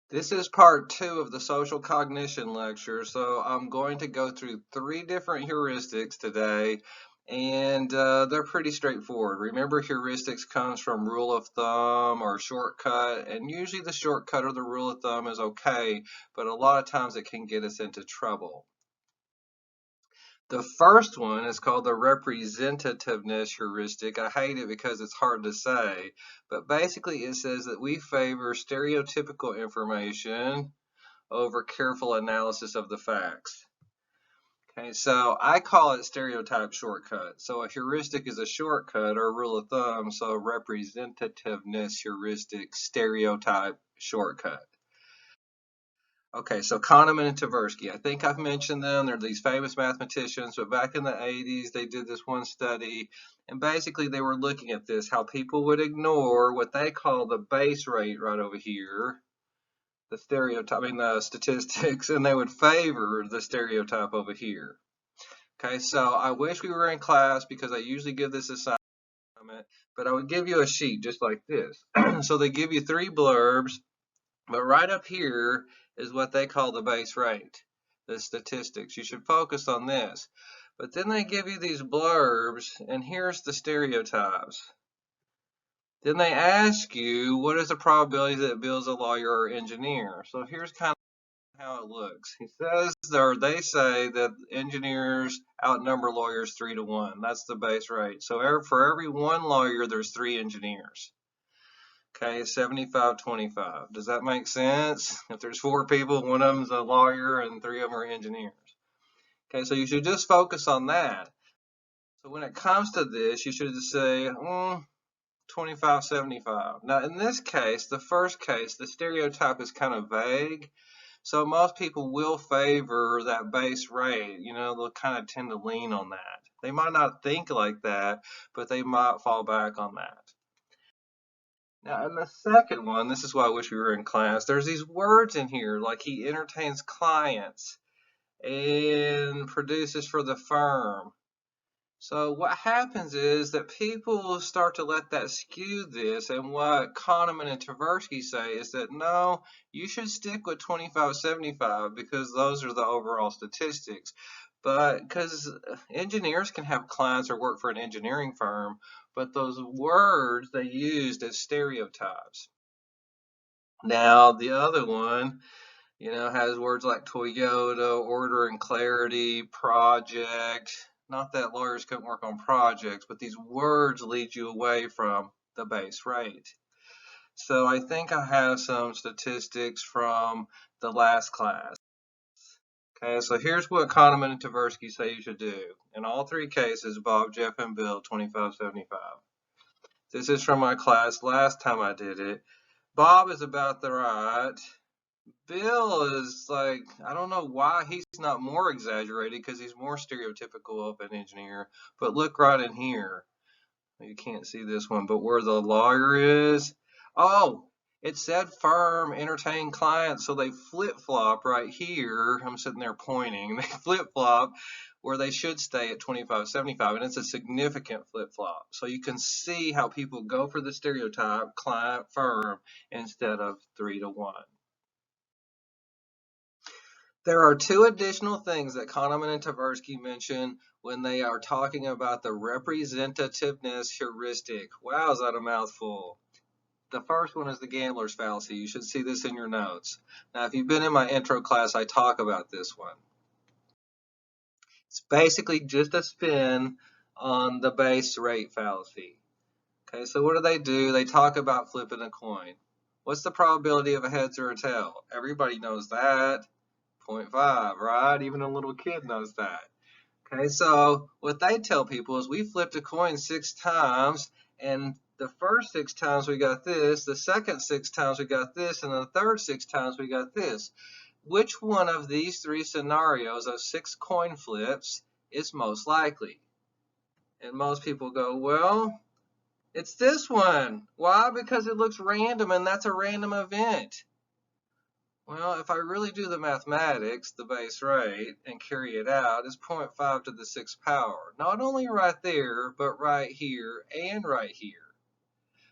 This is part two of the social cognition lecture. So I'm going to go through three different heuristics today, and they're pretty straightforward. Remember, heuristics comes from rule of thumb or shortcut, and usually the shortcut or the rule of thumb is okay, but a lot of times it can get us into trouble. The first one is called the representativeness heuristic. I hate it because it's hard to say, but basically it says that we favor stereotypical information over careful analysis of the facts. Okay, so I call it stereotype shortcut. So a heuristic is a shortcut or a rule of thumb, so representativeness heuristic, stereotype shortcut. Okay, so Kahneman and Tversky. I think I've mentioned them. They're these famous mathematicians, but back in the 80s, they did this one study, and basically they were looking at this, how people would ignore what they call the base rate right over here, the statistics, and they would favor the stereotype over here. Okay, so I wish we were in class because I usually give this assignment, but I would give you a sheet just like this. So they give you three blurbs, but right up here is what they call the base rate, the statistics. You should focus on this. But then they give you these blurbs, and here's the stereotypes. Then they ask you, what is the probability that Bill's a lawyer or engineer? So here's kind of how it looks. He says, or they say that engineers outnumber lawyers 3-1. That's the base rate. So for every one lawyer, there's 3 engineers. Okay, 75-25. Does that make sense? If there's 4 people, one of them's a lawyer and 3 of them are engineers. Okay, so you should just focus on that. So when it comes to this, you should just say 25-75. Now in this case, the first case, the stereotype is kind of vague. So most people will favor that base rate. They'll kind of tend to lean on that. They might not think like that, but they might fall back on that. Now, in the second one, this is why I wish we were in class. There's these words in here, like he entertains clients and produces for the firm. So what happens is that people start to let that skew this, and what Kahneman and Tversky say is that no, you should stick with 25-75 because those are the overall statistics. But because engineers can have clients or work for an engineering firm, but those words they used as stereotypes. Now the other one, has words like Toyota, order and clarity, project. Not that lawyers couldn't work on projects, but these words lead you away from the base rate. So I think I have some statistics from the last class. Okay, so here's what Kahneman and Tversky say you should do. In all 3 cases, Bob, Jeff, and Bill, 25-75. This is from my class last time I did it. Bob is about the right. Bill is like, I don't know why he's not more exaggerated because he's more stereotypical of an engineer. But look right in here. You can't see this one, but where the lawyer is. Oh, it said firm, entertain clients, so they flip-flop right here. I'm sitting there pointing. They flip-flop where they should stay at 25-75, and it's a significant flip-flop. So you can see how people go for the stereotype, client, firm, instead of 3-1. There are 2 additional things that Kahneman and Tversky mention when they are talking about the representativeness heuristic. Wow, is that a mouthful? The first one is the gambler's fallacy. You should see this in your notes. Now, if you've been in my intro class, I talk about this one. It's basically just a spin on the base rate fallacy. Okay, so what do? They talk about flipping a coin. What's the probability of a heads or a tail? Everybody knows that. 0.5, right? Even a little kid knows that. Okay, so what they tell people is we flipped a coin 6 times, and the first 6 times we got this, the second 6 times we got this, and the third 6 times we got this. Which one of these 3 scenarios of 6 coin flips is most likely? And most people go, well, it's this one. Why? Because it looks random, and that's a random event. Well, if I really do the mathematics, the base rate, and carry it out, it's 0.5 to the 6th power. Not only right there, but right here and right here.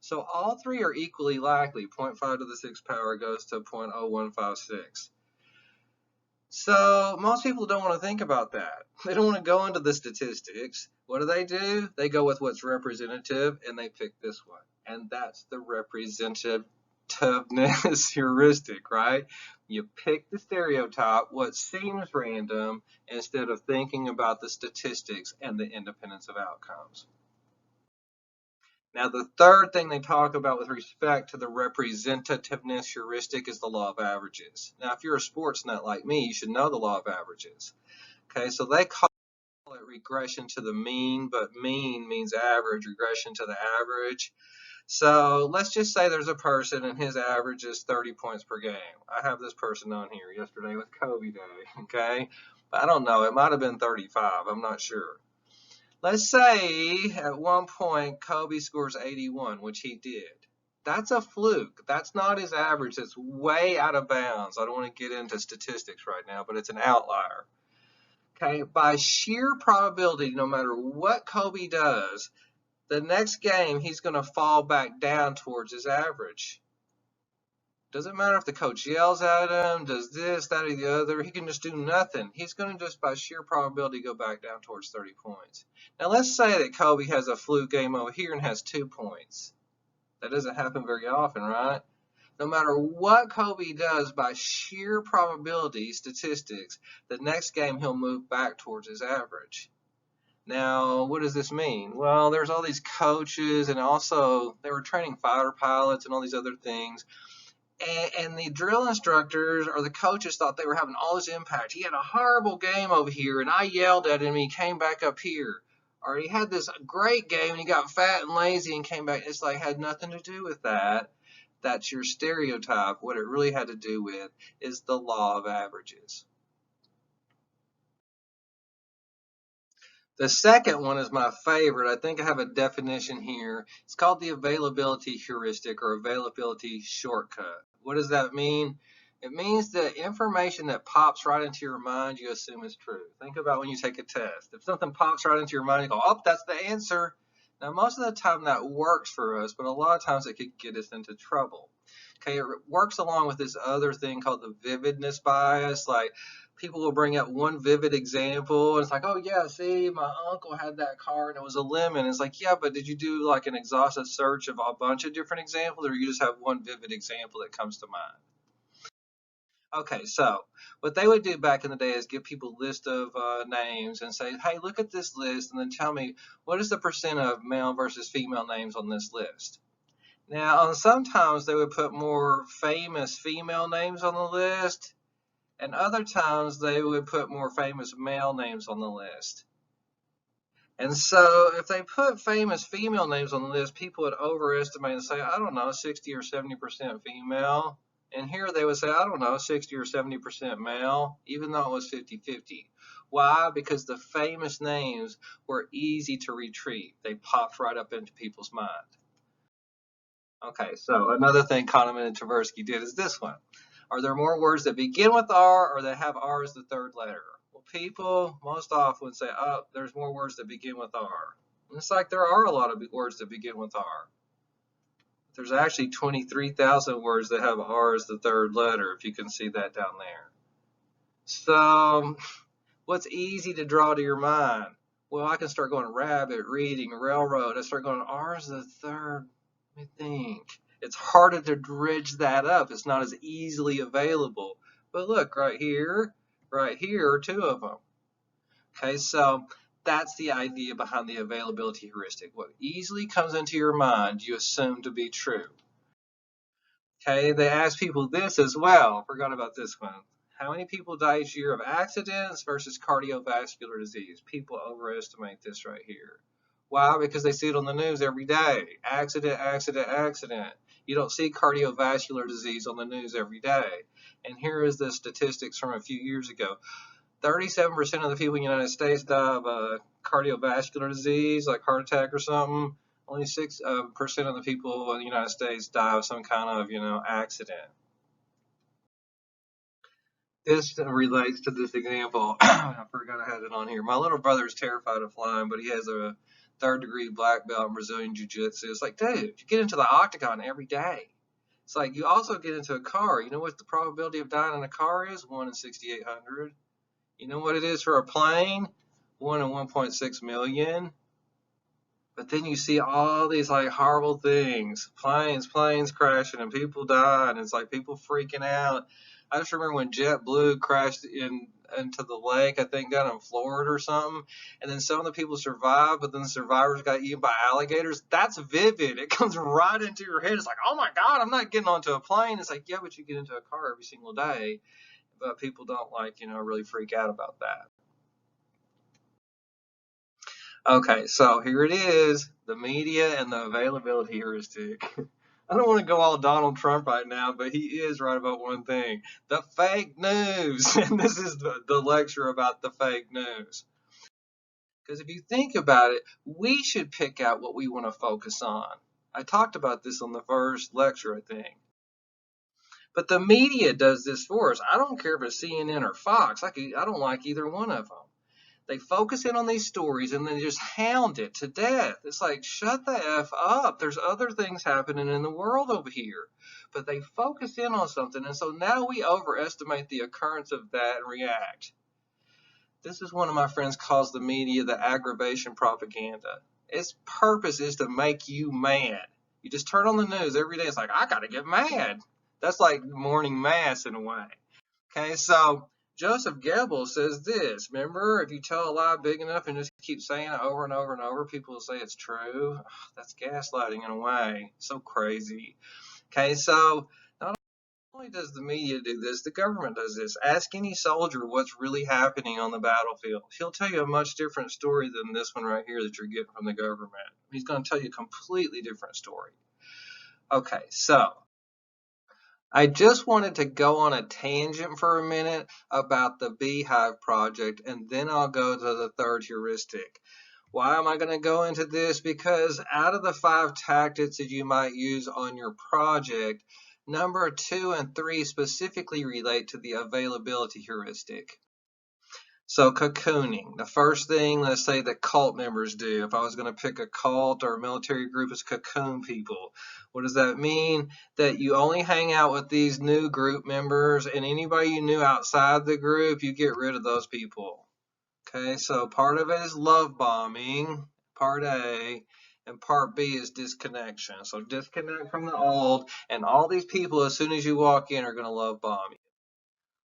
So all three are equally likely. 0.5 to the 6th power goes to 0.0156. So most people don't want to think about that. They don't want to go into the statistics. What do? They go with what's representative, and they pick this one. And that's the representativeness heuristic, right? You pick the stereotype, what seems random, instead of thinking about the statistics and the independence of outcomes. Now, the third thing they talk about with respect to the representativeness heuristic is the law of averages. Now, if you're a sports nut like me, you should know the law of averages. Okay, so they call it regression to the mean, but mean means average, regression to the average. So let's just say there's a person and his average is 30 points per game. I have this person on here. Yesterday was Kobe Day, okay? But I don't know, it might have been 35, I'm not sure. Let's say at one point Kobe scores 81, which he did. That's a fluke. That's not his average. It's way out of bounds. I don't want to get into statistics right now, but it's an outlier. Okay, by sheer probability, no matter what Kobe does, the next game he's going to fall back down towards his average. Doesn't matter if the coach yells at him, does this, that, or the other. He can just do nothing. He's going to just by sheer probability go back down towards 30 points. Now let's say that Kobe has a fluke game over here and has 2 points. That doesn't happen very often, right? No matter what Kobe does by sheer probability statistics, the next game he'll move back towards his average. Now, what does this mean? Well, there's all these coaches, and also they were training fighter pilots and all these other things. And the drill instructors or the coaches thought they were having all this impact. He had a horrible game over here, and I yelled at him, and he came back up here. Or he had this great game, and he got fat and lazy and came back. It's like had nothing to do with that. That's your stereotype. What it really had to do with is the law of averages. The second one is my favorite. I think I have a definition here. It's called the availability heuristic or availability shortcut. What does that mean? It means the information that pops right into your mind, you assume is true. Think about when you take a test. If something pops right into your mind, you go, oh, that's the answer. Now, most of the time that works for us, but a lot of times it could get us into trouble. Okay, it works along with this other thing called the vividness bias. Like, people will bring up one vivid example, and it's like, oh yeah, see, my uncle had that car and it was a lemon. It's like, yeah, but did you do like an exhaustive search of a bunch of different examples, or you just have one vivid example that comes to mind? Okay, so what they would do back in the day is give people a list of names and say, hey, look at this list and then tell me what is the percent of male versus female names on this list. Now, sometimes they would put more famous female names on the list, and other times they would put more famous male names on the list. And so if they put famous female names on the list, people would overestimate and say, I don't know, 60 or 70% female. And here they would say, I don't know, 60 or 70% male, even though it was 50-50. Why? Because the famous names were easy to retrieve. They popped right up into people's mind. Okay, so another thing Kahneman and Tversky did is this one. Are there more words that begin with R or that have R as the third letter? Well, people most often say, oh, there's more words that begin with R. And it's like there are a lot of words that begin with R. There's actually 23,000 words that have R as the third letter, if you can see that down there. So, what's easy to draw to your mind? Well, I can start going rabbit, reading, railroad. I start going R as the third. Let me think. It's harder to dredge that up. It's not as easily available. But look, right here are two of them. Okay, so that's the idea behind the availability heuristic. What easily comes into your mind, you assume to be true. Okay, they ask people this as well. Forgot about this one. How many people die each year of accidents versus cardiovascular disease? People overestimate this right here. Why? Because they see it on the news every day. Accident, accident, accident. You don't see cardiovascular disease on the news every day. And here is the statistics from a few years ago. 37% of the people in the United States die of cardiovascular disease, like heart attack or something. Only 6% of the people in the United States die of some kind of, accident. This relates to this example. I forgot I had it on here. My little brother is terrified of flying, but he has third-degree black belt in Brazilian Jiu-Jitsu. It's like, dude, you get into the octagon every day. It's like you also get into a car. You know what the probability of dying in a car is? 1 in 6,800. You know what it is for a plane? 1 in 1.6 million. But then you see all these like horrible things, planes crashing and people dying. It's like people freaking out. I just remember when JetBlue crashed into the lake, I think down in Florida or something, and then some of the people survived, but then the survivors got eaten by alligators. That's vivid. It comes right into your head. It's like, oh my God, I'm not getting onto a plane. It's like, yeah, but you get into a car every single day. But people don't like, really freak out about that. Okay, so here it is, the media and the availability heuristic. I don't want to go all Donald Trump right now, but he is right about one thing, the fake news. And this is the lecture about the fake news. Because if you think about it, we should pick out what we want to focus on. I talked about this on the first lecture, I think. But the media does this for us. I don't care if it's CNN or Fox. I don't like either one of them. They focus in on these stories and then just hound it to death. It's like, shut the F up. There's other things happening in the world over here. But they focus in on something, and so now we overestimate the occurrence of that and react. This is one of my friends calls the media the aggravation propaganda. Its purpose is to make you mad. You just turn on the news every day. It's like, I got to get mad. That's like morning mass in a way. Okay, so Joseph Goebbels says this. Remember, if you tell a lie big enough and just keep saying it over and over and over, people will say it's true. That's gaslighting in a way. So crazy. Okay, so not only does the media do this, the government does this. Ask any soldier what's really happening on the battlefield. He'll tell you a much different story than this one right here that you're getting from the government. He's going to tell you a completely different story. Okay, so I just wanted to go on a tangent for a minute about the Beehive project, and then I'll go to the third heuristic. Why am I going to go into this? Because out of the 5 tactics that you might use on your project, number 2 and 3 specifically relate to the availability heuristic. So cocooning, the first thing, let's say, that cult members do. If I was going to pick a cult or a military group, is cocoon people. What does that mean? That you only hang out with these new group members, and anybody you knew outside the group, you get rid of those people. Okay, so part of it is love bombing, part A, and part B is disconnection. So disconnect from the old, and all these people, as soon as you walk in, are going to love bomb you.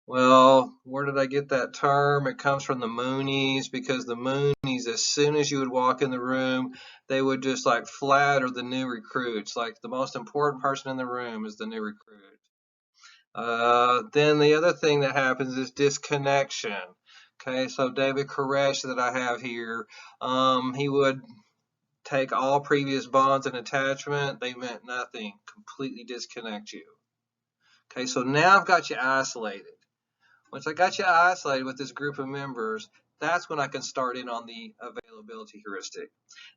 Well, where did I get that term? It comes from the Moonies, because the Moonies, as soon as you would walk in the room, they would just like flatter the new recruits. Like the most important person in the room is the new recruit. Then the other thing that happens is disconnection. Okay, so David Koresh that I have here, he would take all previous bonds and attachment. They meant nothing. Completely disconnect you. Okay, so now I've got you isolated. Once I got you isolated with this group of members, that's when I can start in on the availability heuristic.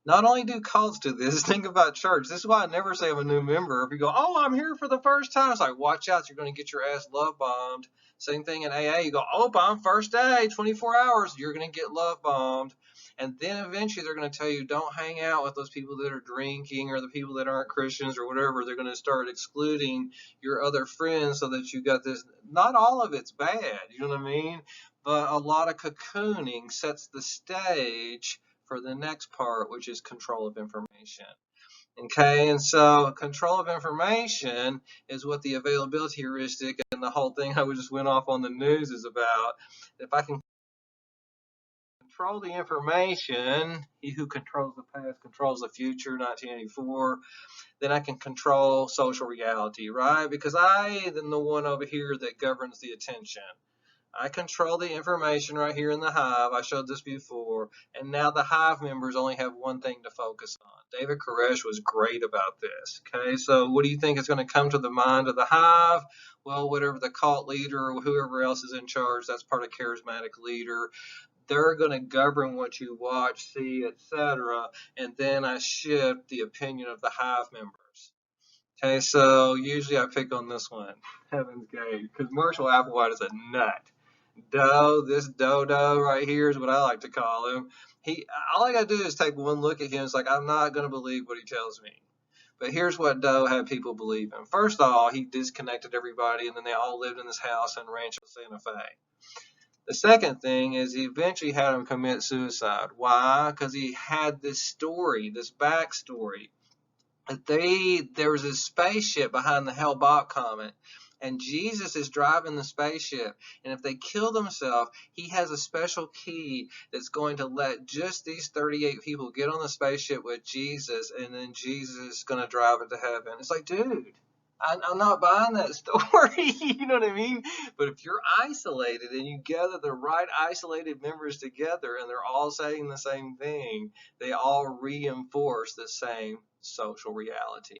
Not only do cults do this, think about church. This is why I never say I'm a new member. If you go, oh, I'm here for the first time, it's like, watch out, you're going to get your ass love bombed. Same thing in AA. You go, oh, I'm first day, 24 hours, you're going to get love bombed. And then eventually they're going to tell you, don't hang out with those people that are drinking or the people that aren't Christians or whatever. They're going to start excluding your other friends so that you got this. Not all of it's bad, you know what I mean? But a lot of cocooning sets the stage for the next part, which is control of information. Okay, and so control of information is what the availability heuristic and the whole thing I just went off on the news is about. If I can control the information, he who controls the past controls the future, 1984, then I can control social reality, right? Because I am the one over here that governs the attention. I control the information right here in the hive. I showed this before. And now the hive members only have one thing to focus on. David Koresh was great about this. Okay, so what do you think is going to come to the mind of the hive? Well, whatever the cult leader or whoever else is in charge, that's part of charismatic leader. They're going to govern what you watch, see, etc. And then I shift the opinion of the hive members. Okay, so usually I pick on this one, Heaven's Gate, because Marshall Applewhite is a nut. Doe, this dodo right here is what I like to call him. All I gotta do is take one look at him. It's like I'm not gonna believe what he tells me. But here's what Doe had people believe in. First of all, he disconnected everybody, and then they all lived in this house in Rancho Santa Fe. The second thing is he eventually had him commit suicide. Why? Because he had this story, this backstory. There was a spaceship behind the Hale-Bopp comet, and Jesus is driving the spaceship. And if they kill themselves, he has a special key that's going to let just these 38 people get on the spaceship with Jesus, and then Jesus is going to drive it to heaven. It's like, dude, I'm not buying that story. You know what I mean? But if you're isolated and you gather the right isolated members together and they're all saying the same thing, they all reinforce the same social reality.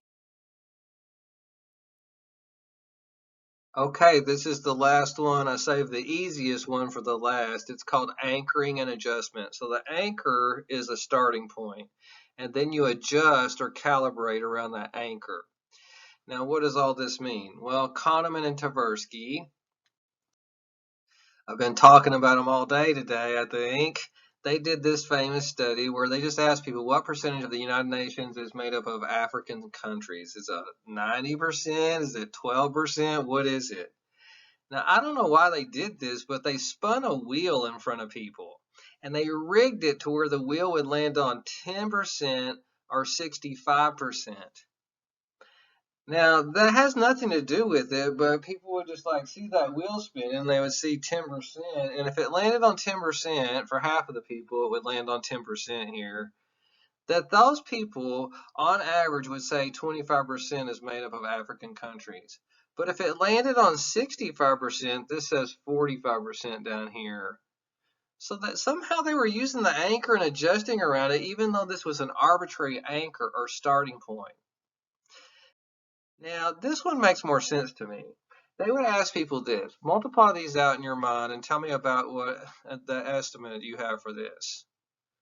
Okay, this is the last one. I saved the easiest one for the last. It's called anchoring and adjustment. So the anchor is a starting point, and then you adjust or calibrate around that anchor. Now, what does all this mean? Well, Kahneman and Tversky, I've been talking about them all day today, I think. They did this famous study where they just asked people what percentage of the United Nations is made up of African countries. Is it 90%? Is it 12%? What is it? Now, I don't know why they did this, but they spun a wheel in front of people and they rigged it to where the wheel would land on 10% or 65%. Now, that has nothing to do with it, but people would just like see that wheel spin and they would see 10%. And if it landed on 10% for half of the people, it would land on 10% here. That those people, on average, would say 25% is made up of African countries. But if it landed on 65%, this says 45% down here. So that somehow they were using the anchor and adjusting around it, even though this was an arbitrary anchor or starting point. Now, this one makes more sense to me. They would ask people this: multiply these out in your mind and tell me about what the estimate you have for this.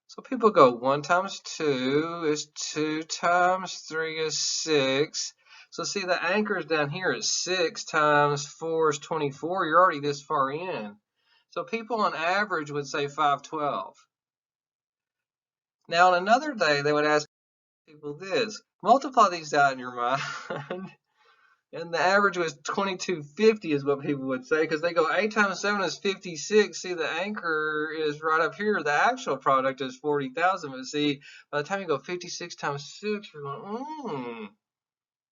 So people go 1 times 2 is 2 times 3 is 6. So see, the anchor is down here at 6 times 4 is 24. You're already this far in. So people on average would say 512. Now, on another day, they would ask people this: multiply these out in your mind. And the average was 2250 is what people would say, because they go 8 times 7 is 56. See, the anchor is right up here. The actual product is 40,000. But see, by the time you go 56 times 6, you're going,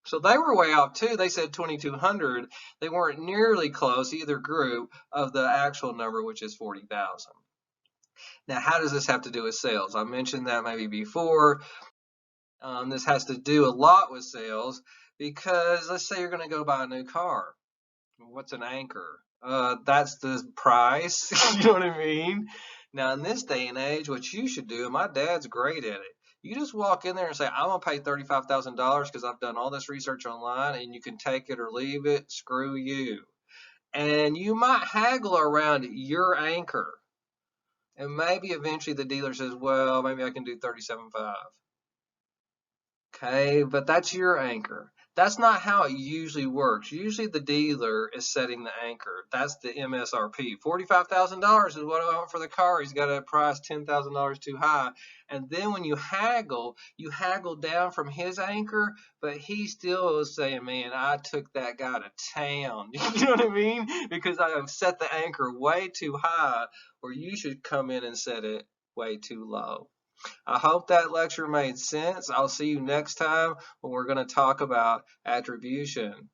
So they were way off too. They said 2200. They weren't nearly close, either group, of the actual number, which is 40,000. Now, how does this have to do with sales? I mentioned that maybe before. This has to do a lot with sales because let's say you're going to go buy a new car. What's an anchor? That's the price. You know what I mean? Now, in this day and age, what you should do, and my dad's great at it, you just walk in there and say, I'm going to pay $35,000 because I've done all this research online and you can take it or leave it. Screw you. And you might haggle around your anchor. And maybe eventually the dealer says, well, maybe I can do 37.5. Okay, but that's your anchor. That's not how it usually works. Usually the dealer is setting the anchor. That's the MSRP. $45,000 is what I want for the car. He's got a price $10,000 too high. And then when you haggle down from his anchor, but he still is saying, man, I took that guy to town. You know what I mean? Because I have set the anchor way too high, or you should come in and set it way too low. I hope that lecture made sense. I'll see you next time when we're going to talk about attribution.